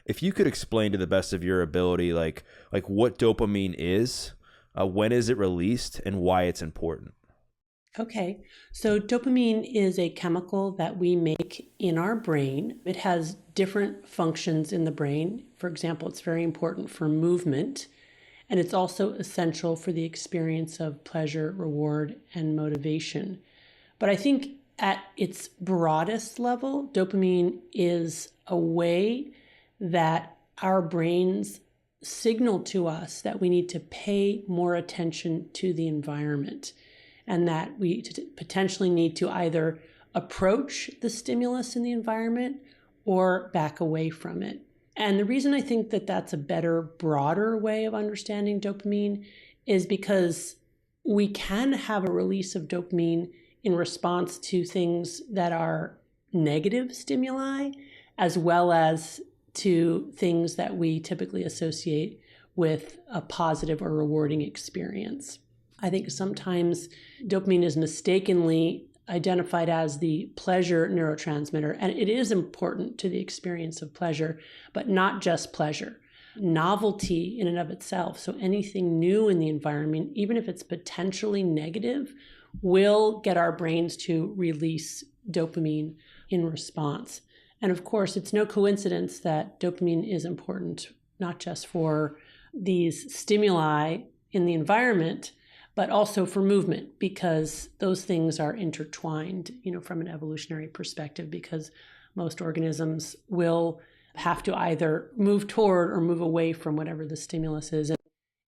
if you could explain to the best of your ability, like what dopamine is, when is it released, and why it's important? Okay, so dopamine is a chemical that we make in our brain. It has different functions in the brain. For example, it's very important for movement, and it's also essential for the experience of pleasure, reward, and motivation. But I think at its broadest level, dopamine is a way that our brains signal to us that we need to pay more attention to the environment, and that we potentially need to either approach the stimulus in the environment or back away from it. And the reason I think that that's a better, broader way of understanding dopamine is because we can have a release of dopamine in response to things that are negative stimuli, as well as to things that we typically associate with a positive or rewarding experience. I think sometimes dopamine is mistakenly identified as the pleasure neurotransmitter, and it is important to the experience of pleasure, but not just pleasure. Novelty in and of itself, so anything new in the environment, even if it's potentially negative, will get our brains to release dopamine in response. And of course, it's no coincidence that dopamine is important, not just for these stimuli in the environment, but also for movement, because those things are intertwined, from an evolutionary perspective, because most organisms will have to either move toward or move away from whatever the stimulus is. And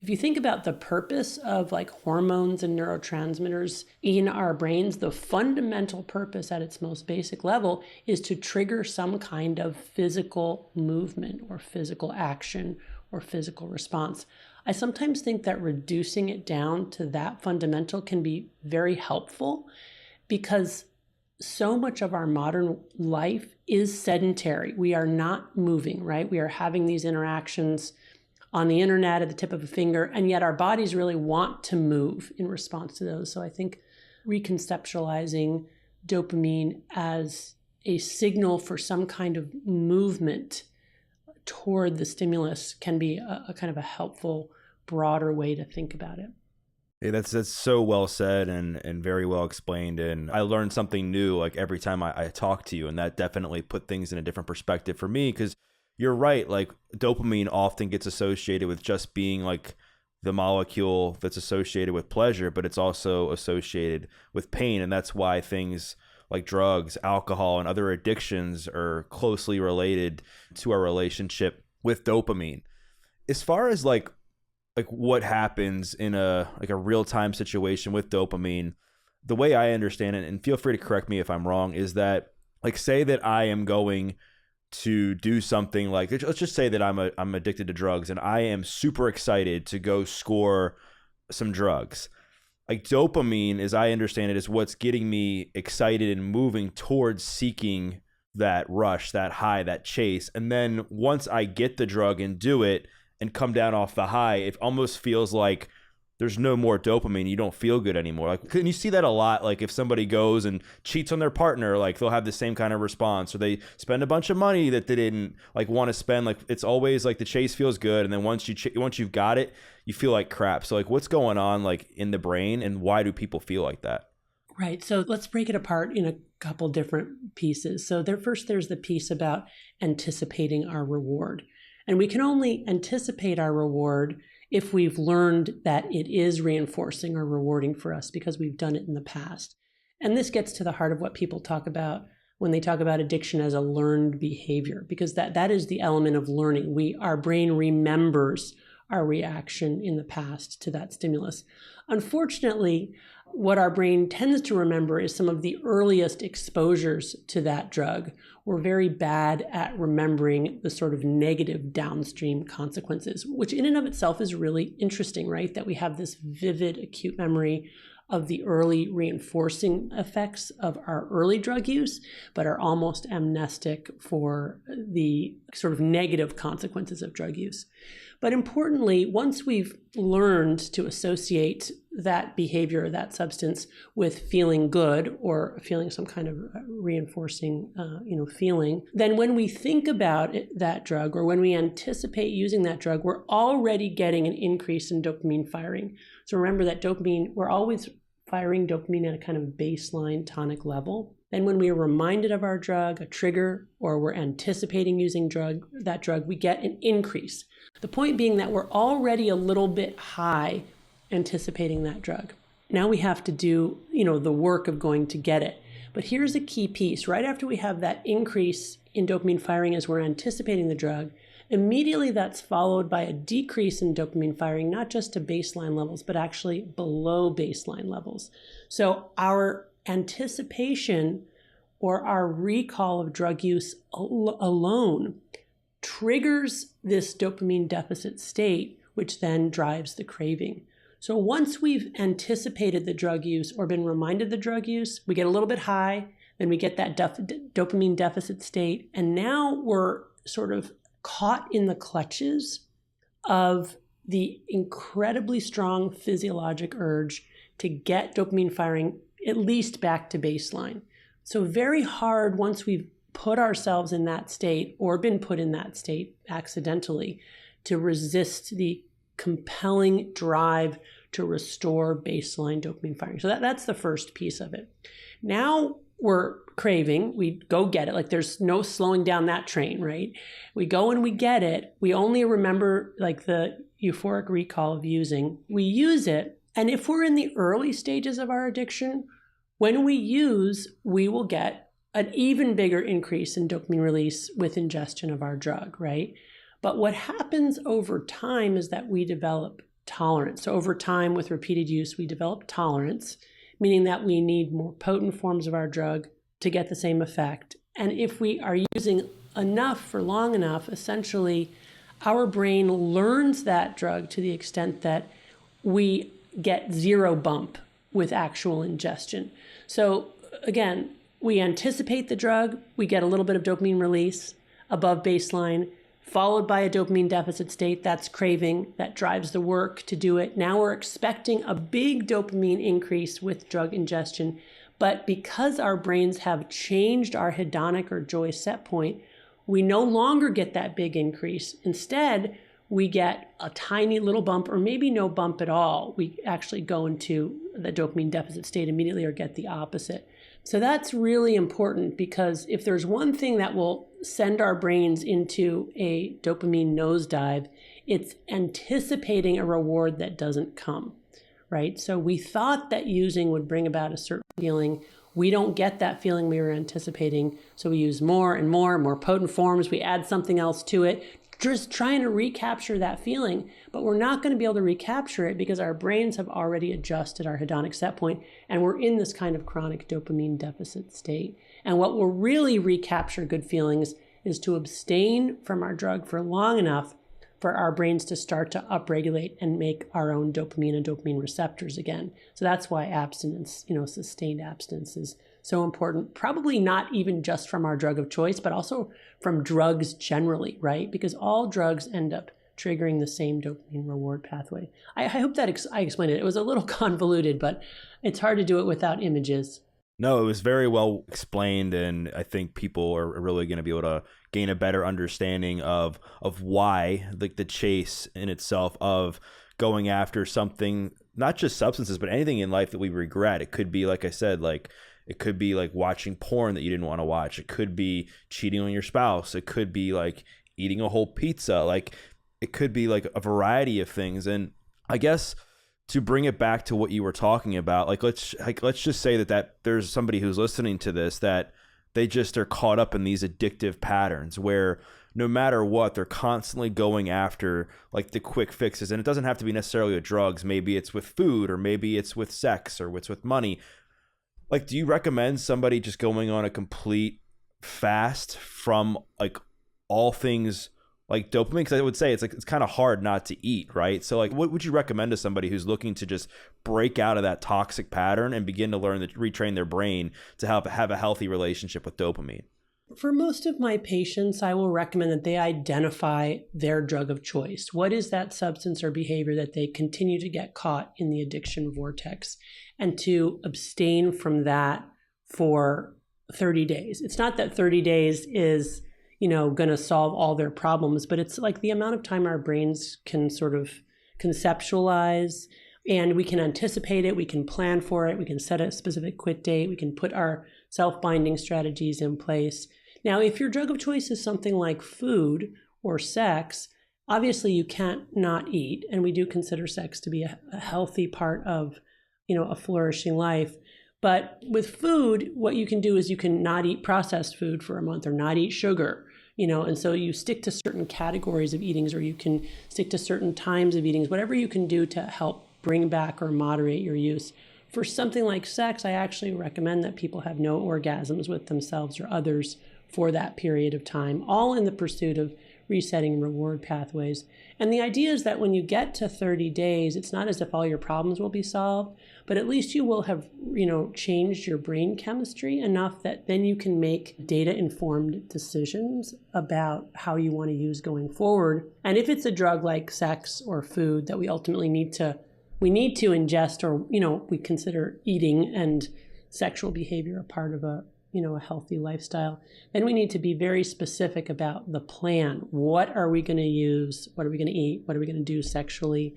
if you think about the purpose of hormones and neurotransmitters in our brains, the fundamental purpose at its most basic level is to trigger some kind of physical movement or physical action or physical response. I sometimes think that reducing it down to that fundamental can be very helpful, because so much of our modern life is sedentary. We are not moving, right? We are having these interactions on the internet at the tip of a finger, and yet our bodies really want to move in response to those. So I think reconceptualizing dopamine as a signal for some kind of movement toward the stimulus can be a kind of a helpful, broader way to think about it. Hey, that's so well said and very well explained. And I learned something new every time I talk to you, and that definitely put things in a different perspective for me, because you're right. Dopamine often gets associated with just being the molecule that's associated with pleasure, but it's also associated with pain. And that's why things like drugs, alcohol, and other addictions are closely related to our relationship with dopamine. As far as what happens in a real-time situation with dopamine, the way I understand it, and feel free to correct me if I'm wrong, is that say that I am going to do something, let's just say that I'm addicted to drugs and I am super excited to go score some drugs. Dopamine, as I understand it, is what's getting me excited and moving towards seeking that rush, that high, that chase. And then once I get the drug and do it and come down off the high, it almost feels like there's no more dopamine. You don't feel good anymore. Can you see that a lot? If somebody goes and cheats on their partner, they'll have the same kind of response, or they spend a bunch of money that they didn't want to spend. It's always the chase feels good, and then once you've got it, you feel like crap. So what's going on in the brain, and why do people feel like that? Right. So let's break it apart in a couple different pieces. So there's the piece about anticipating our reward. And we can only anticipate our reward if we've learned that it is reinforcing or rewarding for us because we've done it in the past. And this gets to the heart of what people talk about when they talk about addiction as a learned behavior, because that is the element of learning. Our brain remembers our reaction in the past to that stimulus. Unfortunately, what our brain tends to remember is some of the earliest exposures to that drug. We're very bad at remembering the sort of negative downstream consequences, which in and of itself is really interesting, right? That we have this vivid, acute memory of the early reinforcing effects of our early drug use, but are almost amnestic for the sort of negative consequences of drug use. But importantly, once we've learned to associate that behavior or that substance with feeling good or feeling some kind of reinforcing, feeling, then when we think about that drug or when we anticipate using that drug, we're already getting an increase in dopamine firing. So remember that dopamine, we're always firing dopamine at a kind of baseline tonic level. Then when we are reminded of our drug, a trigger, or we're anticipating using that drug, we get an increase. The point being that we're already a little bit high anticipating that drug. Now we have to do, the work of going to get it. But here's a key piece. Right after we have that increase in dopamine firing as we're anticipating the drug, immediately that's followed by a decrease in dopamine firing, not just to baseline levels, but actually below baseline levels. So our anticipation or our recall of drug use alone triggers this dopamine deficit state, which then drives the craving. So once we've anticipated the drug use or been reminded the drug use, we get a little bit high, then we get that dopamine deficit state, and now we're sort of caught in the clutches of the incredibly strong physiologic urge to get dopamine firing at least back to baseline. So very hard once we've put ourselves in that state or been put in that state accidentally to resist the compelling drive to restore baseline dopamine firing. So that's the first piece of it. Now we're craving, we go get it. Like there's no slowing down that train, right? We go and we get it. We only remember like the euphoric recall of using. We use it. And if we're in the early stages of our addiction, when we use, we will get an even bigger increase in dopamine release with ingestion of our drug, right? But what happens over time is that we develop tolerance. So over time with repeated use, we develop tolerance, meaning that we need more potent forms of our drug to get the same effect. And if we are using enough for long enough, essentially our brain learns that drug to the extent that we get zero bump with actual ingestion. So again, we anticipate the drug, we get a little bit of dopamine release above baseline, followed by a dopamine deficit state. That's craving, that drives the work to do it. Now we're expecting a big dopamine increase with drug ingestion, but because our brains have changed our hedonic or joy set point, we no longer get that big increase. Instead, we get a tiny little bump or maybe no bump at all. We actually go into the dopamine deficit state immediately or get the opposite. So that's really important because if there's one thing that will send our brains into a dopamine nosedive, it's anticipating a reward that doesn't come, right? So we thought that using would bring about a certain feeling. We don't get that feeling we were anticipating. So we use more and more potent forms. We add something else to it, just trying to recapture that feeling. But we're not going to be able to recapture it because our brains have already adjusted our hedonic set point, and we're in this kind of chronic dopamine deficit state. And what will really recapture good feelings is to abstain from our drug for long enough for our brains to start to upregulate and make our own dopamine and dopamine receptors again. So that's why abstinence, sustained abstinence is so important, probably not even just from our drug of choice, but also from drugs generally, right? Because all drugs end up triggering the same dopamine reward pathway. I hope that I explained it. It was a little convoluted, but it's hard to do it without images. No, it was very well explained, and I think people are really going to be able to gain a better understanding of why, like the chase in itself of going after something, not just substances, but anything in life that we regret. It could be, like I said, it could be like watching porn that you didn't want to watch. It could be cheating on your spouse. It could be like eating a whole pizza. Like it could be like a variety of things. And I guess to bring it back to what you were talking about, let's just say that there's somebody who's listening to this that they just are caught up in these addictive patterns where no matter what, they're constantly going after like the quick fixes. And it doesn't have to be necessarily with drugs. Maybe it's with food, or maybe it's with sex, or it's with money. Like, do you recommend somebody just going on a complete fast from like all things like dopamine? Because I would say it's kind of hard not to eat, right? So like, what would you recommend to somebody who's looking to just break out of that toxic pattern and begin to learn to retrain their brain to have a healthy relationship with dopamine? For most of my patients, I will recommend that they identify their drug of choice. What is that substance or behavior that they continue to get caught in the addiction vortex, and to abstain from that for 30 days. It's not that 30 days is, going to solve all their problems, but it's like the amount of time our brains can sort of conceptualize, and we can anticipate it, we can plan for it, we can set a specific quit date, we can put our self-binding strategies in place. Now, if your drug of choice is something like food or sex, obviously you can't not eat, and we do consider sex to be a healthy part of, a flourishing life. But with food, what you can do is you can not eat processed food for a month or not eat sugar, and so you stick to certain categories of eatings, or you can stick to certain times of eatings, whatever you can do to help bring back or moderate your use. For something like sex, I actually recommend that people have no orgasms with themselves or others for that period of time, all in the pursuit of resetting reward pathways. And the idea is that when you get to 30 days, it's not as if all your problems will be solved, but at least you will have, changed your brain chemistry enough that then you can make data-informed decisions about how you want to use going forward. And if it's a drug like sex or food that we ultimately need to ingest, or, we consider eating and sexual behavior a part of a healthy lifestyle, then we need to be very specific about the plan. What are we going to use? What are we going to eat? What are we going to do sexually?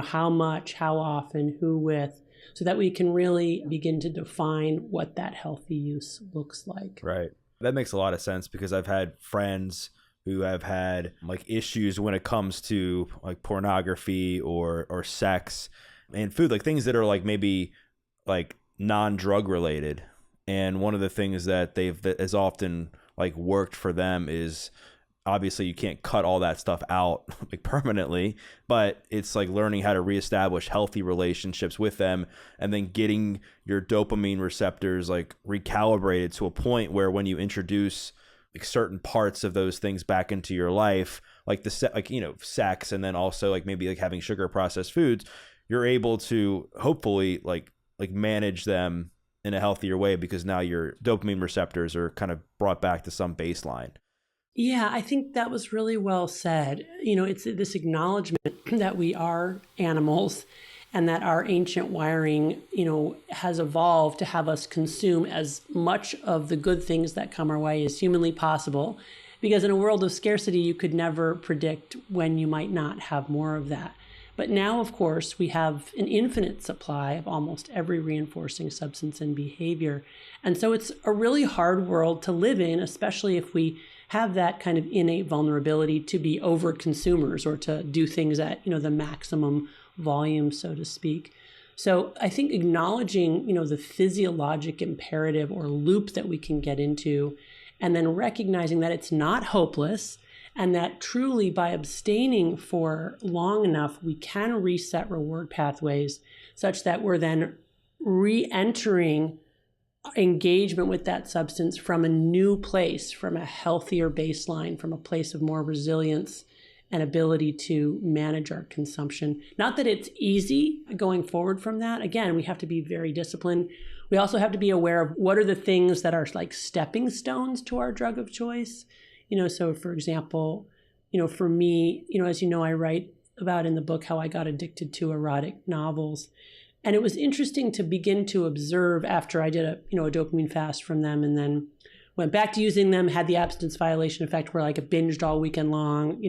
How much, how often, who with, so that we can really begin to define what that healthy use looks like. Right. That makes a lot of sense, because I've had friends who have had like issues when it comes to like pornography or sex and food, like things that are like maybe like non-drug related. And one of the things that has often like worked for them is, obviously you can't cut all that stuff out like permanently, but it's like learning how to reestablish healthy relationships with them, and then getting your dopamine receptors like recalibrated to a point where when you introduce like certain parts of those things back into your life, like sex, and then also like maybe like having sugar processed foods, you're able to hopefully like manage them in a healthier way, because now your dopamine receptors are kind of brought back to some baseline. Yeah, I think that was really well said. It's this acknowledgement that we are animals, and that our ancient wiring, has evolved to have us consume as much of the good things that come our way as humanly possible. Because in a world of scarcity, you could never predict when you might not have more of that. But now, of course, we have an infinite supply of almost every reinforcing substance and behavior. And so it's a really hard world to live in, especially if we have that kind of innate vulnerability to be over consumers, or to do things at, the maximum volume, so to speak. So I think acknowledging, the physiologic imperative or loop that we can get into, and then recognizing that it's not hopeless, and that truly by abstaining for long enough, we can reset reward pathways such that we're then re-entering engagement with that substance from a new place, from a healthier baseline, from a place of more resilience and ability to manage our consumption. Not that it's easy going forward from that. Again, we have to be very disciplined. We also have to be aware of what are the things that are like stepping stones to our drug of choice. So for example, for me, as I write about in the book how I got addicted to erotic novels. And it was interesting to begin to observe after I did a dopamine fast from them, and then went back to using them, had the abstinence violation effect where like I binged all weekend long,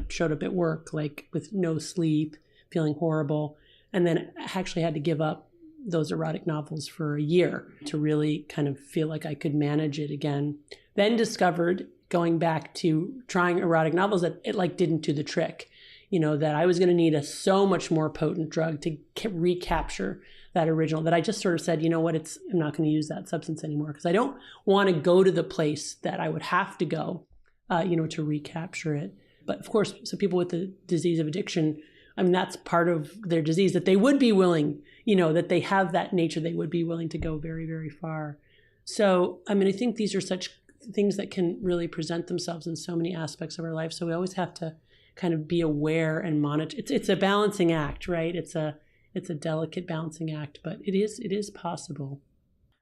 showed up at work like with no sleep, feeling horrible. And then actually had to give up those erotic novels for a year to really kind of feel like I could manage it again. Then discovered, going back to trying erotic novels, that it like didn't do the trick. That I was going to need a so much more potent drug to recapture that original, that I just sort of said, I'm not going to use that substance anymore, because I don't want to go to the place that I would have to go, to recapture it. But of course, so people with the disease of addiction, that's part of their disease, that they would be willing, that they have that nature, they would be willing to go very, very far. So, I think these are such things that can really present themselves in so many aspects of our life. So we always have to kind of be aware and monitor. It's a balancing act, right? It's a delicate balancing act, but it is possible.